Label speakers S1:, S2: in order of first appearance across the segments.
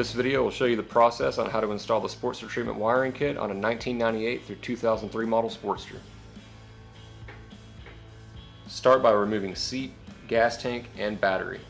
S1: This video will show you the process on how to install the Sportster Treatment wiring kit on a 1998 through 2003 model Sportster. Start by removing seat, gas tank, and battery.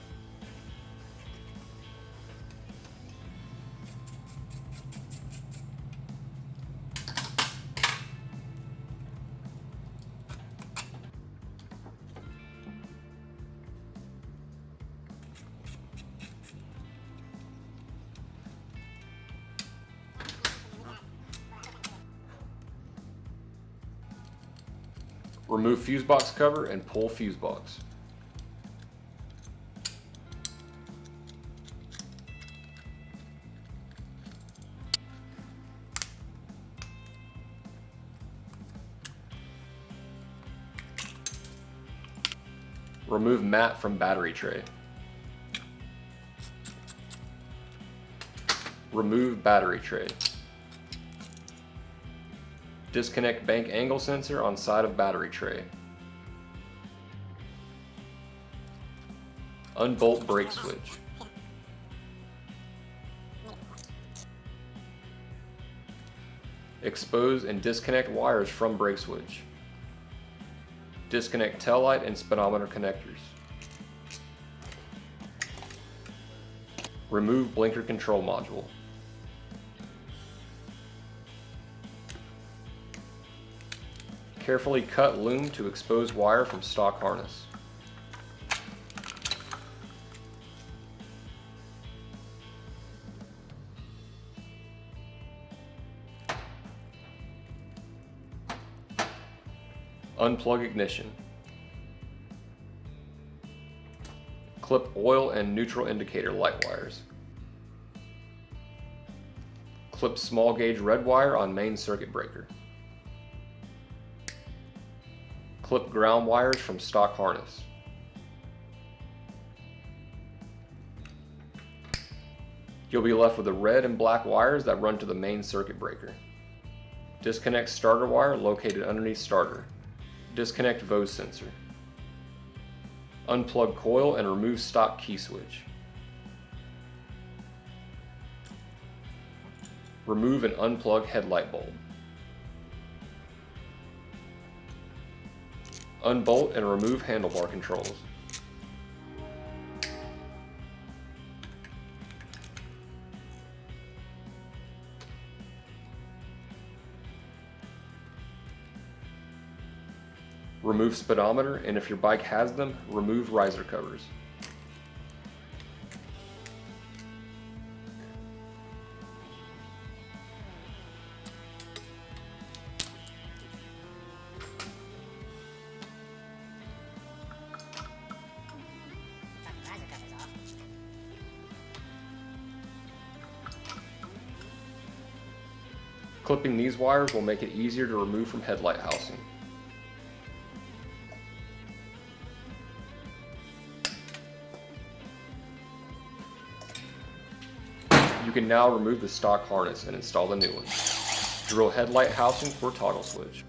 S1: Remove fuse box cover and pull fuse box. Remove mat from battery tray. Remove battery tray. Disconnect bank angle sensor on side of battery tray. Unbolt brake switch. Expose and disconnect wires from brake switch. Disconnect tail light and speedometer connectors. Remove blinker control module. Carefully cut loom to expose wire from stock harness. Unplug ignition. Clip oil and neutral indicator light wires. Clip small gauge red wire on main circuit breaker. Clip ground wires from stock harness. You'll be left with the red and black wires that run to the main circuit breaker. Disconnect starter wire located underneath starter. Disconnect Vose sensor. Unplug coil and remove stock key switch. Remove and unplug headlight bulb. Unbolt and remove handlebar controls. Remove speedometer, and if your bike has them, remove riser covers. Clipping these wires will make it easier to remove from headlight housing. You can now remove the stock harness and install the new one. Drill headlight housing for toggle switch.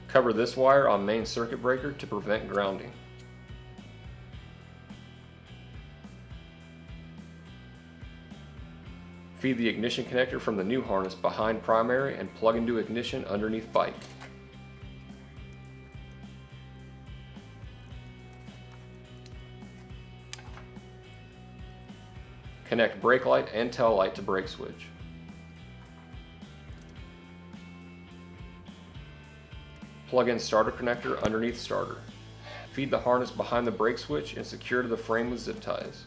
S1: Cover this wire on main circuit breaker to prevent grounding. Feed the ignition connector from the new harness behind primary and plug into ignition underneath bike. Connect brake light and tail light to brake switch. Plug in starter connector underneath starter. Feed the harness behind the brake switch and secure to the frame with zip ties.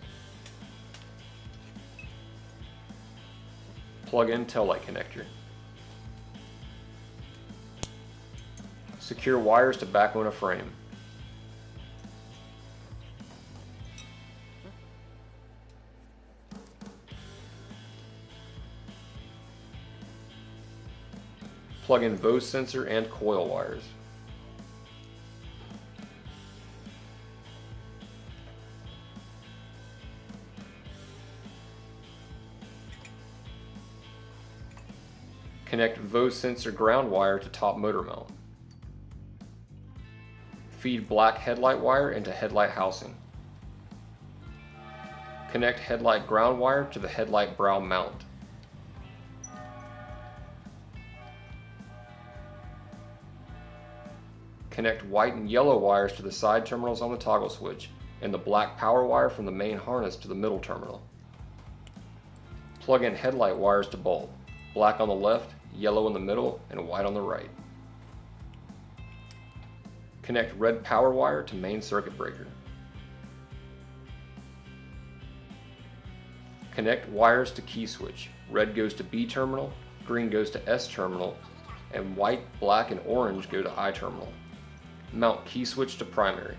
S1: Plug in tail light connector. Secure wires to backbone of frame. Plug in Vose sensor and coil wires. Connect Vose sensor ground wire to top motor mount. Feed black headlight wire into headlight housing. Connect headlight ground wire to the headlight brow mount. Connect white and yellow wires to the side terminals on the toggle switch and the black power wire from the main harness to the middle terminal. Plug in headlight wires to bulb, black on the left, yellow in the middle, and white on the right. Connect red power wire to main circuit breaker. Connect wires to key switch. Red goes to B terminal, green goes to S terminal, and white, black, and orange go to I terminal. Mount key switch to primary.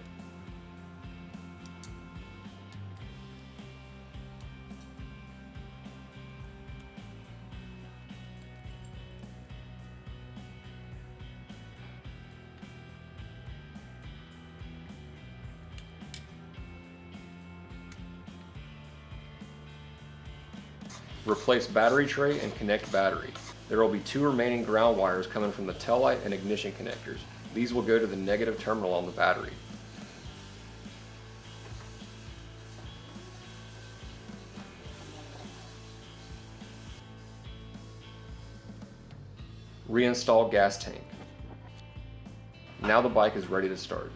S1: Replace battery tray and connect battery. There will be 2 remaining ground wires coming from the taillight and ignition connectors. These will go to the negative terminal on the battery. Reinstall gas tank. Now the bike is ready to start.